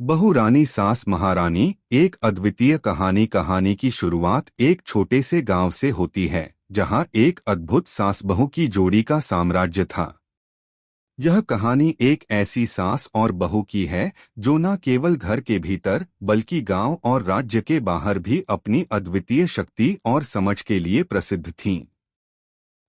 बहू रानी सास महारानी एक अद्वितीय कहानी की शुरुआत एक छोटे से गांव से होती है जहां एक अद्भुत सास बहू की जोड़ी का साम्राज्य था। यह कहानी एक ऐसी सास और बहू की है जो न केवल घर के भीतर बल्कि गांव और राज्य के बाहर भी अपनी अद्वितीय शक्ति और समझ के लिए प्रसिद्ध थीं।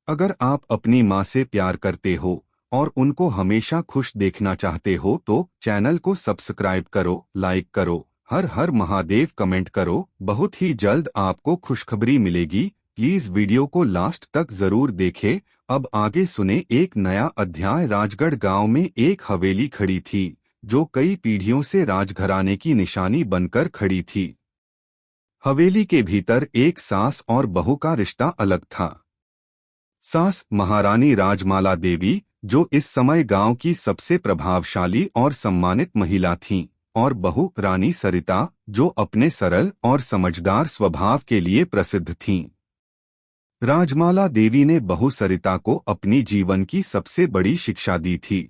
अगर आप अपनी माँ से प्यार करते हो और उनको हमेशा खुश देखना चाहते हो तो चैनल को सब्सक्राइब करो, लाइक करो, हर हर महादेव कमेंट करो। बहुत ही जल्द आपको खुशखबरी मिलेगी। प्लीज वीडियो को लास्ट तक जरूर देखें। अब आगे सुने एक नया अध्याय। राजगढ़ गांव में एक हवेली खड़ी थी जो कई पीढ़ियों से राजघराने की निशानी बनकर खड़ी थी। हवेली के भीतर एक सास और बहू का रिश्ता अलग था। सास महारानी राजमाला देवी जो इस समय गांव की सबसे प्रभावशाली और सम्मानित महिला थीं, और बहू रानी सरिता जो अपने सरल और समझदार स्वभाव के लिए प्रसिद्ध थीं। राजमाला देवी ने बहू सरिता को अपनी जीवन की सबसे बड़ी शिक्षा दी थी।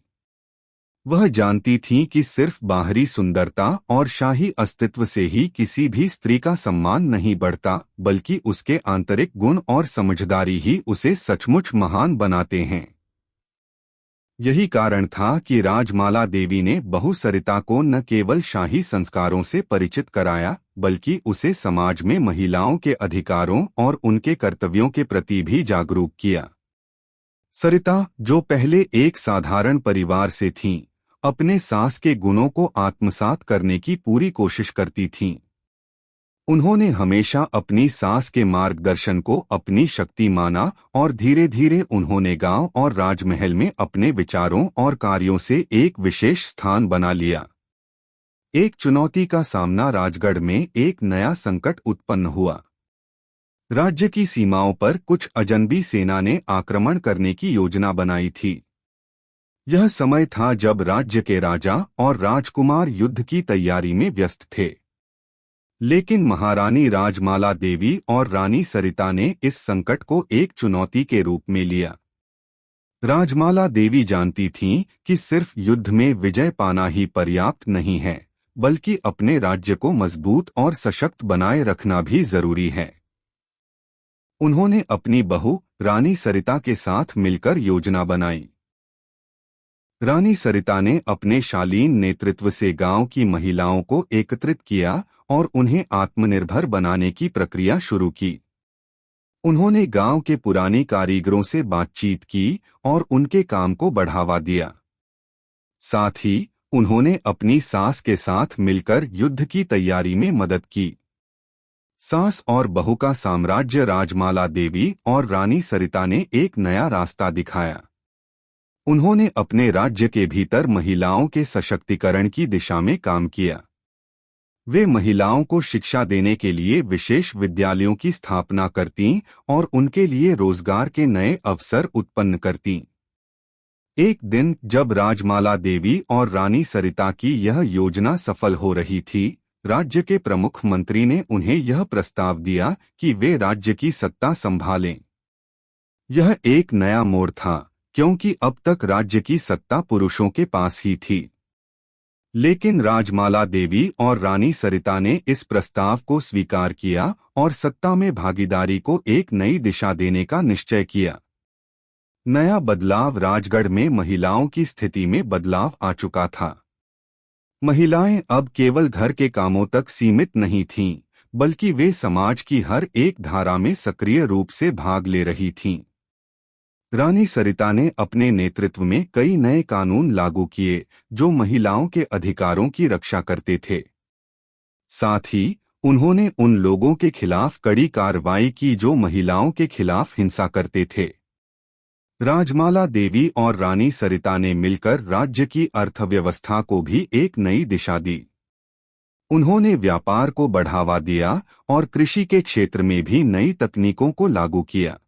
वह जानती थीं कि सिर्फ बाहरी सुंदरता और शाही अस्तित्व से ही किसी भी स्त्री का सम्मान नहीं बढ़ता, बल्कि उसके आंतरिक गुण और समझदारी ही उसे सचमुच महान बनाते हैं। यही कारण था कि राजमाला देवी ने बहू सरिता को न केवल शाही संस्कारों से परिचित कराया, बल्कि उसे समाज में महिलाओं के अधिकारों और उनके कर्तव्यों के प्रति भी जागरूक किया। सरिता, जो पहले एक साधारण परिवार से थीं, अपने सास के गुणों को आत्मसात करने की पूरी कोशिश करती थीं। उन्होंने हमेशा अपनी सास के मार्गदर्शन को अपनी शक्ति माना और धीरे धीरे उन्होंने गांव और राजमहल में अपने विचारों और कार्यों से एक विशेष स्थान बना लिया। एक चुनौती का सामना। राजगढ़ में एक नया संकट उत्पन्न हुआ। राज्य की सीमाओं पर कुछ अजनबी सेना ने आक्रमण करने की योजना बनाई थी। यह समय था जब राज्य के राजा और राजकुमार युद्ध की तैयारी में व्यस्त थे। लेकिन महारानी राजमाला देवी और रानी सरिता ने इस संकट को एक चुनौती के रूप में लिया। राजमाला देवी जानती थीं कि सिर्फ युद्ध में विजय पाना ही पर्याप्त नहीं है, बल्कि अपने राज्य को मजबूत और सशक्त बनाए रखना भी जरूरी है। उन्होंने अपनी बहू रानी सरिता के साथ मिलकर योजना बनाई। रानी सरिता ने अपने शालीन नेतृत्व से गांव की महिलाओं को एकत्रित किया और उन्हें आत्मनिर्भर बनाने की प्रक्रिया शुरू की। उन्होंने गांव के पुराने कारीगरों से बातचीत की और उनके काम को बढ़ावा दिया। साथ ही उन्होंने अपनी सास के साथ मिलकर युद्ध की तैयारी में मदद की। सास और बहू का साम्राज्य। राजमाला देवी और रानी सरिता ने एक नया रास्ता दिखाया। उन्होंने अपने राज्य के भीतर महिलाओं के सशक्तिकरण की दिशा में काम किया। वे महिलाओं को शिक्षा देने के लिए विशेष विद्यालयों की स्थापना करतीं और उनके लिए रोजगार के नए अवसर उत्पन्न करतीं। एक दिन जब राजमाला देवी और रानी सरिता की यह योजना सफल हो रही थी, राज्य के प्रमुख मंत्री ने उन्हें यह प्रस्ताव दिया कि वे राज्य की सत्ता संभालें। यह एक नया मोड़ था, क्योंकि अब तक राज्य की सत्ता पुरुषों के पास ही थी। लेकिन राजमाला देवी और रानी सरिता ने इस प्रस्ताव को स्वीकार किया और सत्ता में भागीदारी को एक नई दिशा देने का निश्चय किया। नया बदलाव। राजगढ़ में महिलाओं की स्थिति में बदलाव आ चुका था। महिलाएं अब केवल घर के कामों तक सीमित नहीं थीं, बल्कि वे समाज की हर एक धारा में सक्रिय रूप से भाग ले रही थीं। रानी सरिता ने अपने नेतृत्व में कई नए कानून लागू किए जो महिलाओं के अधिकारों की रक्षा करते थे। साथ ही उन्होंने उन लोगों के खिलाफ कड़ी कार्रवाई की जो महिलाओं के खिलाफ हिंसा करते थे। राजमाला देवी और रानी सरिता ने मिलकर राज्य की अर्थव्यवस्था को भी एक नई दिशा दी। उन्होंने व्यापार को बढ़ावा दिया और कृषि के क्षेत्र में भी नई तकनीकों को लागू किया।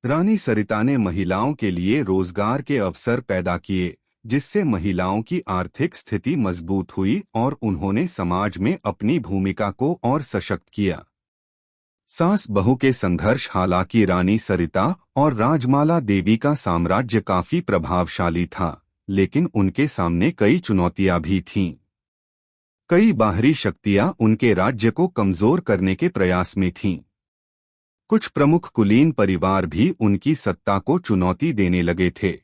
रानी सरिता ने महिलाओं के लिए रोजगार के अवसर पैदा किए, जिससे महिलाओं की आर्थिक स्थिति मजबूत हुई और उन्होंने समाज में अपनी भूमिका को और सशक्त किया। सास बहू के संघर्ष। हालांकि रानी सरिता और राजमाला देवी का साम्राज्य काफी प्रभावशाली था, लेकिन उनके सामने कई चुनौतियां भी थीं। कई बाहरी शक्तियां उनके राज्य को कमजोर करने के प्रयास में थीं। कुछ प्रमुख कुलीन परिवार भी उनकी सत्ता को चुनौती देने लगे थे।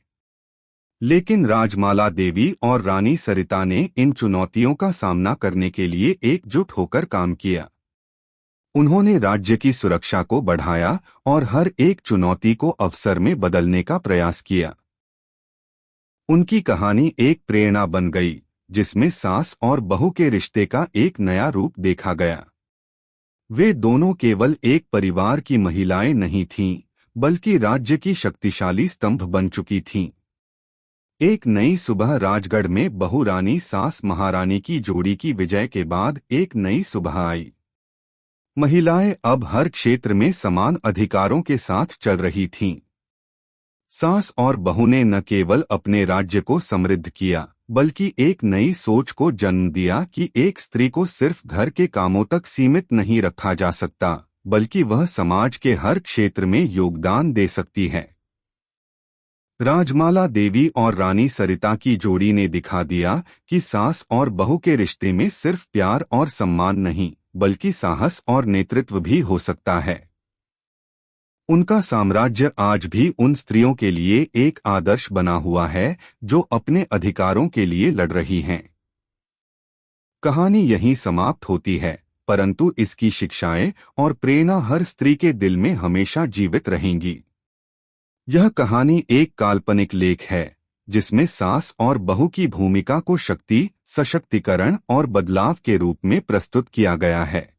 लेकिन राजमाला देवी और रानी सरिता ने इन चुनौतियों का सामना करने के लिए एकजुट होकर काम किया। उन्होंने राज्य की सुरक्षा को बढ़ाया और हर एक चुनौती को अवसर में बदलने का प्रयास किया। उनकी कहानी एक प्रेरणा बन गई, जिसमें सास और बहू के रिश्ते का एक नया रूप देखा गया। वे दोनों केवल एक परिवार की महिलाएं नहीं थीं, बल्कि राज्य की शक्तिशाली स्तंभ बन चुकी थीं। एक नई सुबह राजगढ़ में बहू रानी सास महारानी की जोड़ी की विजय के बाद एक नई सुबह आई। महिलाएं अब हर क्षेत्र में समान अधिकारों के साथ चल रही थीं। सास और बहू ने न केवल अपने राज्य को समृद्ध किया, बल्कि एक नई सोच को जन्म दिया कि एक स्त्री को सिर्फ घर के कामों तक सीमित नहीं रखा जा सकता, बल्कि वह समाज के हर क्षेत्र में योगदान दे सकती है। राजमाला देवी और रानी सरिता की जोड़ी ने दिखा दिया कि सास और बहू के रिश्ते में सिर्फ प्यार और सम्मान नहीं, बल्कि साहस और नेतृत्व भी हो सकता है। उनका साम्राज्य आज भी उन स्त्रियों के लिए एक आदर्श बना हुआ है जो अपने अधिकारों के लिए लड़ रही हैं। कहानी यहीं समाप्त होती है, परंतु इसकी शिक्षाएं और प्रेरणा हर स्त्री के दिल में हमेशा जीवित रहेंगी। यह कहानी एक काल्पनिक लेख है, जिसमें सास और बहू की भूमिका को शक्ति, सशक्तिकरण और बदलाव के रूप में प्रस्तुत किया गया है।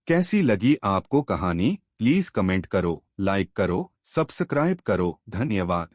कैसी लगी आपको कहानी? प्लीज कमेंट करो, लाइक करो, सब्सक्राइब करो। धन्यवाद।